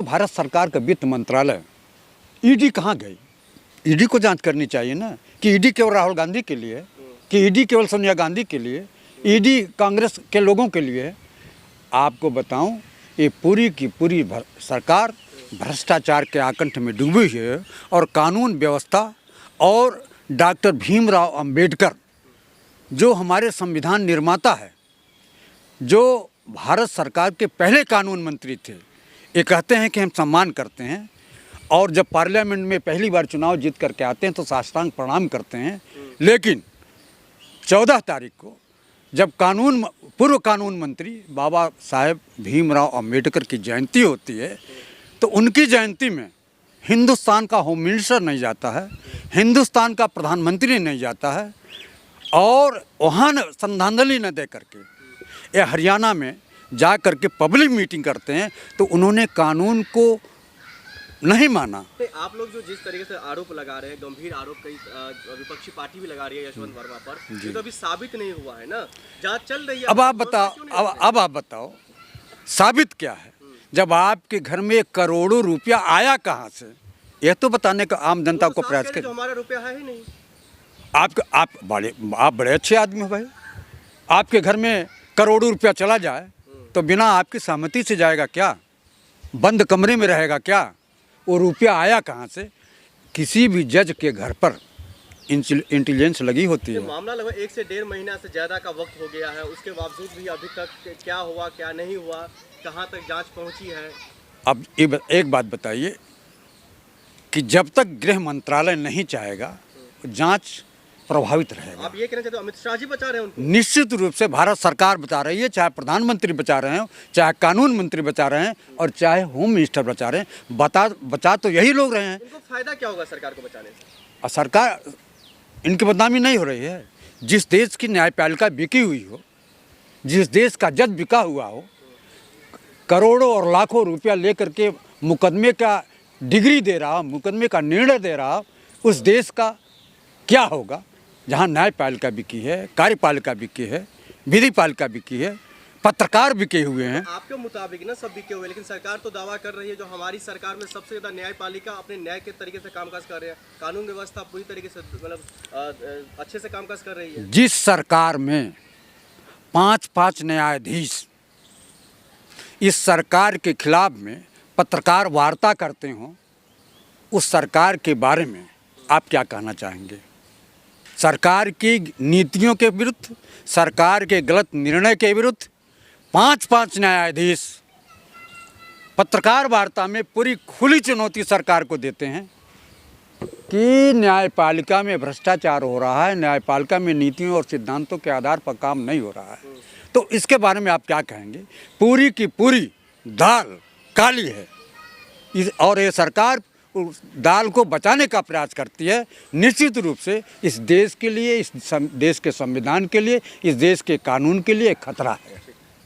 भारत सरकार का वित्त मंत्रालय, ईडी कहाँ गई? ईडी को जांच करनी चाहिए ना कि ईडी केवल राहुल गांधी के लिए, कि ईडी केवल सोनिया गांधी के लिए, ईडी कांग्रेस के लोगों के लिए। आपको बताऊं, ये पूरी की पूरी सरकार भ्रष्टाचार के आकंठ में डूबी हुई है और कानून व्यवस्था और डॉक्टर भीमराव अंबेडकर जो हमारे संविधान निर्माता है, जो भारत सरकार के पहले कानून मंत्री थे, ये कहते हैं कि हम सम्मान करते हैं और जब पार्लियामेंट में पहली बार चुनाव जीत करके आते हैं तो साष्टांग प्रणाम करते हैं। लेकिन 14 तारीख को जब पूर्व कानून मंत्री बाबा साहेब भीमराव अंबेडकर की जयंती होती है तो उनकी जयंती में हिंदुस्तान का होम मिनिस्टर नहीं जाता है, हिंदुस्तान का प्रधानमंत्री नहीं जाता है और वहाँ श्रद्धांजलि न दे करके ये हरियाणा में जा करके पब्लिक मीटिंग करते हैं। तो उन्होंने कानून को नहीं माना। आप लोग जो जिस तरीके से आरोप लगा रहे हैं, गंभीर आरोप कई विपक्षी पार्टी भी लगा रही है यशवंत वर्मा पर, ये तो अभी साबित नहीं हुआ है ना, जांच चल रही है। अब आप बताओ साबित क्या है? जब आपके घर में करोड़ों रुपया आया कहाँ से, यह तो बताने का आम जनता को प्रयास करें। हमारा रुपया है ही नहीं। आप बड़े अच्छे आदमी हो भाई, आपके घर में करोड़ों रुपया चला जाए तो बिना आपकी सहमति से जाएगा क्या? बंद कमरे में रहेगा क्या? वो रुपया आया कहाँ से? किसी भी जज के घर पर इंटेलिजेंस लगी होती है। मामला लगभग 1 से 1.5 महीना से ज़्यादा का वक्त हो गया है, उसके बावजूद भी अभी तक क्या हुआ क्या नहीं हुआ, कहाँ तक जांच पहुँची है? अब एक बात बताइए कि जब तक गृह मंत्रालय नहीं चाहेगा जांच प्रभावित रहेगा। आप ये कहना चाहते हो अमित शाह जी बचा रहे हैं उनको? निश्चित रूप से भारत सरकार बचा रही है, चाहे प्रधानमंत्री बचा रहे हैं, चाहे कानून मंत्री बचा रहे हैं और चाहे होम मिनिस्टर बचा रहे हैं। बचा तो यही लोग रहे हैं। इनको फायदा क्या होगा सरकार को बचाने से? सरकार इनकी बदनामी नहीं हो रही है। जिस देश की न्यायपालिका बिकी हुई हो, जिस देश का जज बिका हुआ हो, करोड़ों और लाखों रुपया लेकर के मुकदमे का डिग्री दे रहा, मुकदमे का निर्णय दे रहा, उस देश का क्या होगा जहाँ न्यायपालिका बिकी है, कार्यपालिका बिकी है, विधिपालिका बिकी है, पत्रकार बिके हुए हैं। आपके मुताबिक ना सब बिके हुए, लेकिन सरकार तो दावा कर रही है जो हमारी सरकार में सबसे ज़्यादा न्यायपालिका अपने न्याय के तरीके से कामकाज कर रहे हैं, कानून व्यवस्था पूरी तरीके से मतलब अच्छे से कामकाज कर रही है। जिस सरकार में 5-5 न्यायाधीश इस सरकार के खिलाफ में पत्रकार वार्ता करते हों, उस सरकार के बारे में आप क्या कहना चाहेंगे? सरकार की नीतियों के विरुद्ध, सरकार के गलत निर्णय के विरुद्ध 5-5 न्यायाधीश पत्रकार वार्ता में पूरी खुली चुनौती सरकार को देते हैं कि न्यायपालिका में भ्रष्टाचार हो रहा है, न्यायपालिका में नीतियों और सिद्धांतों के आधार पर काम नहीं हो रहा है। तो इसके बारे में आप क्या कहेंगे? पूरी की पूरी दाल काली है और ये सरकार उस दाल को बचाने का प्रयास करती है। निश्चित रूप से इस देश के लिए, इस देश के संविधान के लिए, इस देश के कानून के लिए एक खतरा है।